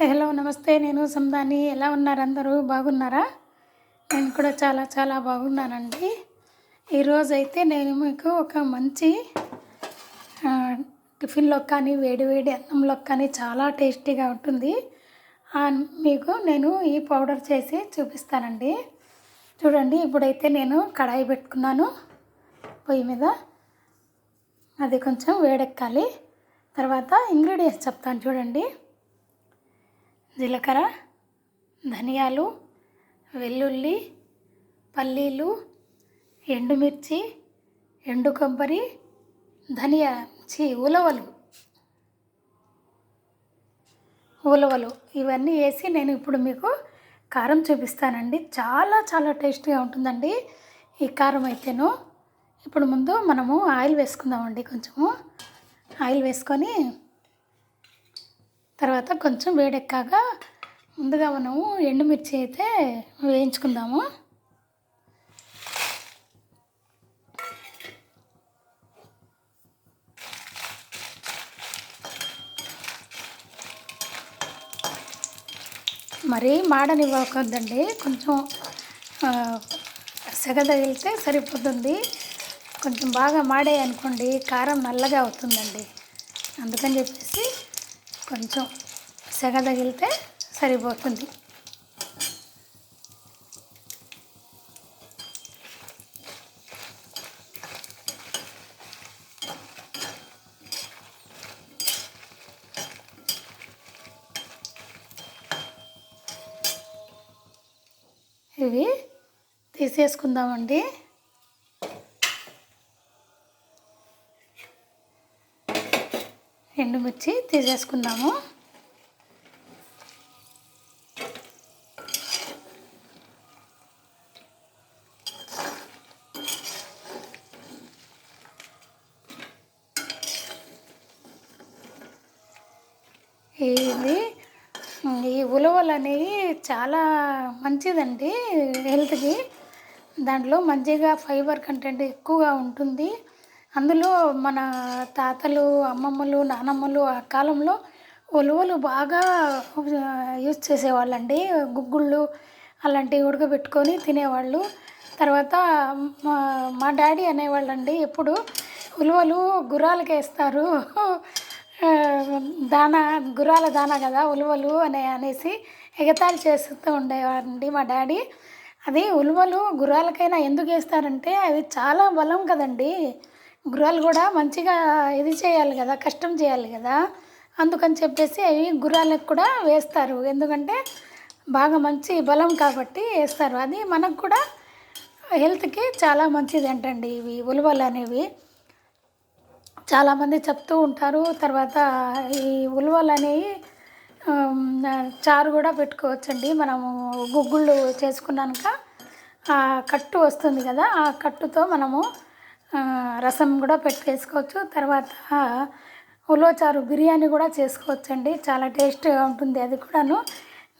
Hello నమస్తే. నేను సందాని. ఎలా ఉన్నారు అందరూ? బాగున్నారా? నేను కూడా చాలా చాలా బాగున్నానండి. ఈరోజైతే నేను మీకు ఒక మంచి టిఫిన్లో కానీ వేడి వేడి అన్నంలో కానీ చాలా టేస్టీగా ఉంటుంది. మీకు నేను ఈ పౌడర్ చేసి చూపిస్తానండి. చూడండి, ఇప్పుడైతే నేను కడాయి పెట్టుకున్నాను పొయ్యి మీద. అది కొంచెం వేడెక్కాలి. తర్వాత ఇంగ్రీడియంట్స్ చెప్తాను చూడండి. జీలకర్ర, ధనియాలు, వెల్లుల్లి, పల్లీలు, ఎండుమిర్చి, ఎండు కొబ్బరి, ఉలవలు ఇవన్నీ వేసి నేను ఇప్పుడు మీకు కారం చూపిస్తానండి. చాలా చాలా టేస్టీగా ఉంటుందండి ఈ కారం అయితేను. ఇప్పుడు ముందు మనము ఆయిల్ వేసుకుందామండి. కొంచెము ఆయిల్ వేసుకొని తర్వాత కొంచెం వేడెక్కాక ముందుగా మనము ఎండుమిర్చి అయితే వేయించుకుందాము. మరీ మాడనివ్వకూడదండి, కొంచెం సెగ తగిలితే సరిపోతుంది. కొంచెం బాగా మాడాయి అనుకోండి కారం నల్లగా అవుతుందండి. అందుకని చెప్పేసి కొంచెం సెగ తగిలితే సరిపోతుంది. ఇవి తీసేసుకుందామండి. ఎండుమిర్చి తీసేసుకుందాము. ఈ ఉలవలు అనేవి చాలా మంచిదండి హెల్త్కి. దాంట్లో మంచిగా ఫైబర్ కంటెంట్ ఎక్కువగా ఉంటుంది. అందులో మన తాతలు, అమ్మమ్మలు, నానమ్మలు ఆ కాలంలో ఉలవలు బాగా యూజ్ చేసేవాళ్ళండి. గుగ్గుళ్ళు అలాంటివి ఉడకబెట్టుకొని తినేవాళ్ళు. తర్వాత మా డాడీ అనేవాళ్ళండి, ఎప్పుడు ఉలవలు గుర్రాలకి వేస్తారు, గుర్రాల దానా కదా ఉలవలు అనేసి ఎగతాళి చేస్తూ ఉండేవారండి మా డాడీ. అది ఉలవలు గుర్రాలకైనా ఎందుకు వేస్తారంటే అవి చాలా బలం కదండి. గుర్రాలు కూడా మంచిగా ఇది చేయాలి కదా, కష్టం చేయాలి కదా. అందుకని చెప్పేసి అవి గుర్రాలకు కూడా వేస్తారు. ఎందుకంటే బాగా మంచి బలం కాబట్టి వేస్తారు. అది మనకు కూడా హెల్త్కి చాలా మంచిది అంటండి ఇవి ఉలవలు అనేవి. చాలామంది చెప్తూ ఉంటారు. తర్వాత ఈ ఉలవలు అనేవి చారు కూడా పెట్టుకోవచ్చండి. మనము గుగ్గుళ్ళు చేసుకున్నాక ఆ కట్టు వస్తుంది కదా, ఆ కట్టుతో మనము రసం కూడా వేసుకోవచ్చు. తర్వాత ఉలవ చారు బిర్యానీ కూడా చేసుకోవచ్చండి. చాలా టేస్ట్గా ఉంటుంది అది కూడాను.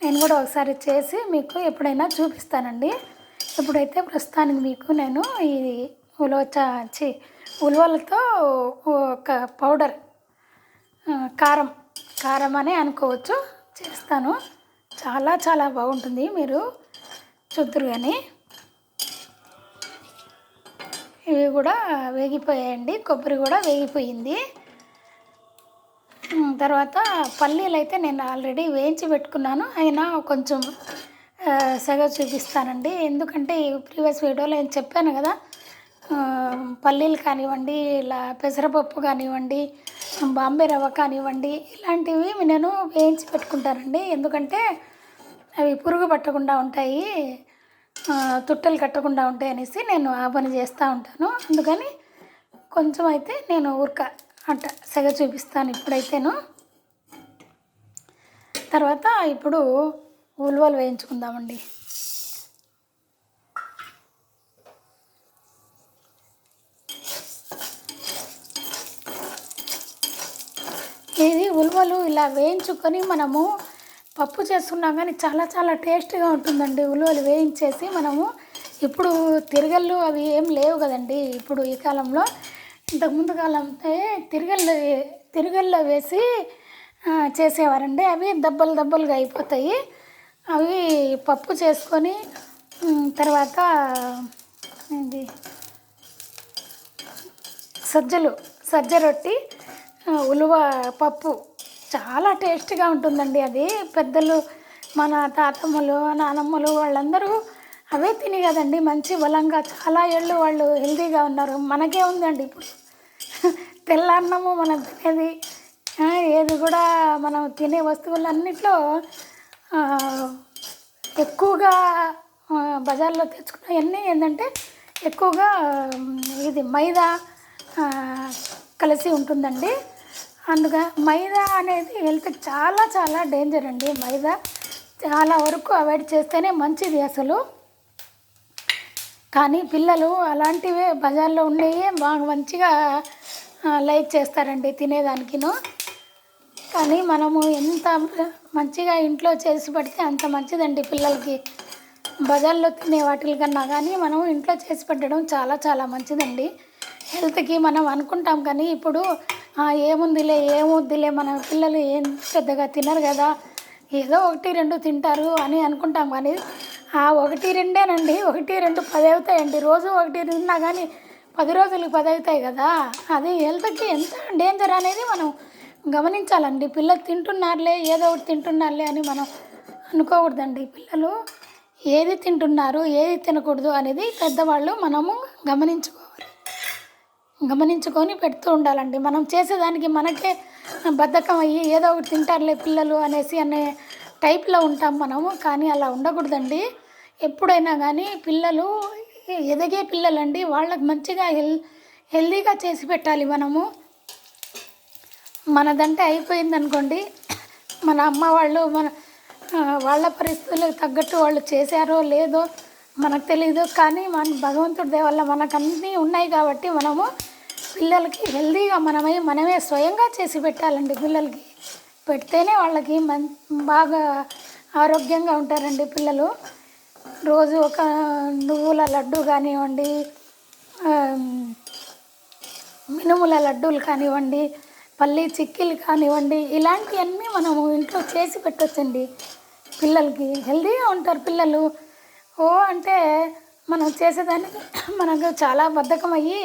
నేను కూడా ఒకసారి చేసి మీకు ఎప్పుడైనా చూపిస్తానండి. ఇప్పుడైతే ప్రస్తుతానికి మీకు నేను ఈ ఉలవలతో ఒక పౌడర్ కారం అని అనుకోవచ్చు చేస్తాను. చాలా చాలా బాగుంటుంది, మీరు చూద్దరు. కానీ ఇవి కూడా వేగిపోయాయండి. కొబ్బరి కూడా వేగిపోయింది. తర్వాత పల్లీలు అయితే నేను ఆల్రెడీ వేయించి పెట్టుకున్నాను. అయినా కొంచెం సెగ చూపిస్తానండి. ఎందుకంటే ఈ ప్రీవియస్ వీడియోలో నేను చెప్పాను కదా, పల్లీలు కానివ్వండి, ఇలా పెసరపప్పు కానివ్వండి, బాంబే రవ్వ కానివ్వండి, ఇలాంటివి నేను వేయించి పెట్టుకుంటానండి. ఎందుకంటే అవి పురుగు పట్టకుండా ఉంటాయి, తుట్టలు కట్టకుండా ఉంటాయి అనేసి నేను ఆ పని చేస్తూ ఉంటాను. అందుకని కొంచెం అయితే నేను సెగ చూపిస్తాను ఇప్పుడైతేను. తర్వాత ఇప్పుడు ఉలవలు వేయించుకుందామండి. ఇది ఉలవలు ఇలా వేయించుకొని మనము పప్పు చేసుకున్నాం కానీ చాలా చాలా టేస్ట్గా ఉంటుందండి. ఉలవలు వేయించేసి మనము ఇప్పుడు తిరగళ్ళు అవి ఏం లేవు కదండి ఇప్పుడు ఈ కాలంలో. ఇంతకుముందు కాలం తిరగల్లో వేసి చేసేవారండి. అవి దబ్బలు దబ్బలుగా అయిపోతాయి. అవి పప్పు చేసుకొని తర్వాత ఇది సజ్జ రొట్టి, ఉలువ పప్పు చాలా టేస్ట్గా ఉంటుందండి. అది పెద్దలు మన తాతమ్మలు నానమ్మలు వాళ్ళందరూ అవే తిని కదండి మంచి బలంగా చాలా ఏళ్ళు వాళ్ళు హెల్తీగా ఉన్నారు. మనకే ఉందండి ఇప్పుడు తెల్లన్నము మనం తినేది ఏది కూడా మనం తినే వస్తువులన్నిట్లో ఎక్కువగా బజార్లో తెచ్చుకున్నవన్నీ ఏంటంటే ఎక్కువగా ఇది మైదా కలిసి ఉంటుందండి. అందుకే మైదా అనేది హెల్త్కి చాలా చాలా డేంజర్ అండి. మైదా చాలా వరకు అవాయిడ్ చేస్తేనే మంచిది అసలు. కానీ పిల్లలు అలాంటివే బజార్లో ఉండేవి బాగా మంచిగా లైక్ చేస్తారండి తినేదానికిను. కానీ మనము ఎంత మంచిగా ఇంట్లో చేసి పెడితే అంత మంచిదండి పిల్లలకి. బజార్లో తినే వాటి కన్నా కానీ మనం ఇంట్లో చేసి పెట్టడం చాలా చాలా మంచిదండి హెల్త్కి. మనం అనుకుంటాం కానీ ఇప్పుడు ఏముందిలే మన పిల్లలు ఏం పెద్దగా తినరు కదా, ఏదో 1-2 తింటారు అని అనుకుంటాం. కానీ ఆ 1-2నండి, 1-2 10 అవుతాయండి. రోజు 1 తిన్నా కానీ 10 రోజులకు 10 అవుతాయి కదా. అది హెల్త్కి ఎంత డేంజర్ అనేది మనం గమనించాలండి. పిల్లలు తింటున్నారులే ఏదో ఒకటి తింటున్నారులే అని మనం అనుకోకూడదండి. పిల్లలు ఏది తింటున్నారు ఏది తినకూడదు అనేది పెద్దవాళ్ళు మనము గమనించుకొని పెడుతూ ఉండాలండి. మనం చేసేదానికి మనకే బద్ధకం అయ్యి ఏదో ఒకటి తింటారులే పిల్లలు అనే టైప్లో ఉంటాం మనము. కానీ అలా ఉండకూడదండి. ఎప్పుడైనా కానీ పిల్లలు ఎదిగే పిల్లలండి, వాళ్ళకి మంచిగా హెల్తీగా చేసి పెట్టాలి మనము. మనదంటే అయిపోయింది అనుకోండి, మన అమ్మ వాళ్ళు వాళ్ళ పరిస్థితులకు తగ్గట్టు వాళ్ళు చేశారో లేదో మనకు తెలీదు. కానీ మన భగవంతుడి దయ వల్ల మనకు అన్నీ ఉన్నాయి కాబట్టి మనము పిల్లలకి హెల్తీగా మనమే స్వయంగా చేసి పెట్టాలండి. పిల్లలకి పెడితేనే వాళ్ళకి బాగా ఆరోగ్యంగా ఉంటారండి పిల్లలు. రోజు ఒక నువ్వుల లడ్డు కానివ్వండి, మినుముల లడ్డూలు కానివ్వండి, పల్లి చిక్కీలు కానివ్వండి, ఇలాంటివన్నీ మనము ఇంట్లో చేసి పెట్టొచ్చండి పిల్లలకి. హెల్తీగా ఉంటారు పిల్లలు. అంటే మనం చేసేదానికి మనకు చాలా బద్ధకం అయ్యి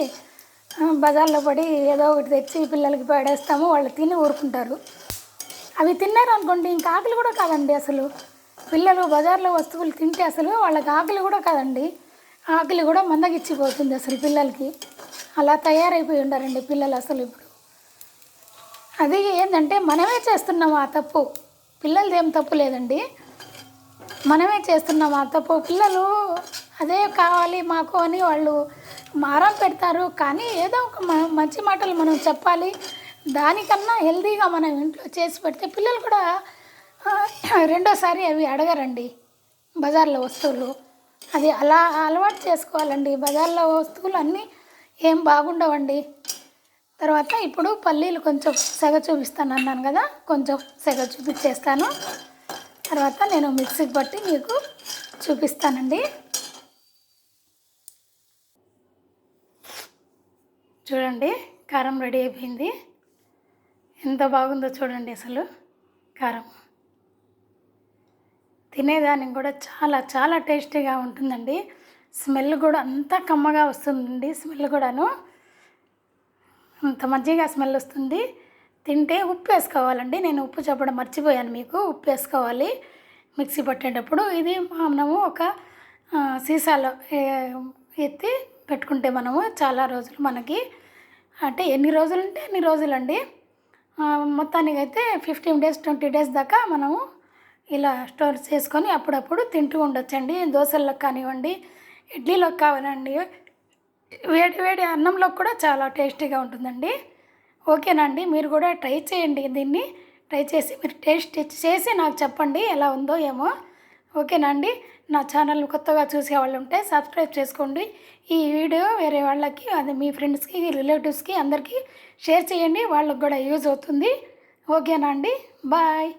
బజార్లో పడి ఏదో ఒకటి తెచ్చి పిల్లలకి పడేస్తాము, వాళ్ళు తిని ఊరుకుంటారు. అవి తిన్నారు అనుకోండి ఇంకా ఆకలి కూడా కాదండి అసలు. పిల్లలు బజార్లో వస్తువులు తింటే అసలు వాళ్ళకి ఆకలి కూడా కాదండి. ఆకలి కూడా మందగిచ్చిపోతుంది అసలు పిల్లలకి. అలా తయారైపోయి ఉండారండి పిల్లలు అసలు ఇప్పుడు. అది ఏంటంటే మనమే చేస్తున్నాం ఆ తప్పు, పిల్లలది ఏం తప్పు లేదండి, మనమే చేస్తున్నాం ఆ తప్పు. పిల్లలు అదే కావాలి మాకు అని వాళ్ళు మారం పెడతారు. కానీ ఏదో ఒక మంచి మాటలు మనం చెప్పాలి. దానికన్నా హెల్తీగా మనం ఇంట్లో చేసి పెడితే పిల్లలు కూడా రెండోసారి అవి అడగరండి బజార్లో వస్తువులు. అది అలా అలవాటు చేసుకోవాలండి. బజార్లో వస్తువులు అన్నీ ఏం బాగుండవండి. తర్వాత ఇప్పుడు పల్లీలు కొంచెం సెగ చూపిస్తాను అన్నాను కదా, కొంచెం సెగ చూపించేస్తాను. తర్వాత నేను మిక్సీకి పట్టి మీకు చూపిస్తానండి. చూడండి కారం రెడీ అయిపోయింది. ఎంత బాగుందో చూడండి అసలు. కారం తినేదానికి కూడా చాలా చాలా టేస్టీగా ఉంటుందండి. స్మెల్ కూడా అంత కమ్మగా వస్తుందండి. స్మెల్ కూడాను అంత మంచిగా స్మెల్ వస్తుంది. తింటే ఉప్పు వేసుకోవాలండి. నేను ఉప్పు చెప్పడం మర్చిపోయాను మీకు. ఉప్పు వేసుకోవాలి మిక్సీ పట్టేటప్పుడు. ఇది మనము ఒక సీసాలో ఎత్తి పెట్టుకుంటే మనము చాలా రోజులు మనకి, అంటే ఎన్ని రోజులు ఉంటే అన్ని రోజులండి. మొత్తానికి అయితే 15 days 20 days దాకా మనము ఇలా స్టోర్ చేసుకొని అప్పుడప్పుడు తింటూ ఉండొచ్చండి. దోశలకు కానివ్వండి, ఇడ్లీలోకి కావాలండి, వేడి వేడి అన్నంలో కూడా చాలా టేస్టీగా ఉంటుందండి. ఓకేనా అండి, మీరు కూడా ట్రై చేయండి. దీన్ని ట్రై చేసి మీరు టేస్ట్ చేసి నాకు చెప్పండి ఎలా ఉందో ఏమో. ఓకేనా అండి. నా ఛానల్ కొత్తగా చూసేవాళ్ళు ఉంటే సబ్స్క్రైబ్ చేసుకోండి. ఈ వీడియో వేరే వాళ్ళకి, అది మీ ఫ్రెండ్స్కి రిలేటివ్స్కి అందరికీ షేర్ చేయండి, వాళ్ళకి కూడా యూజ్ అవుతుంది. ఓకేనా అండి, బాయ్.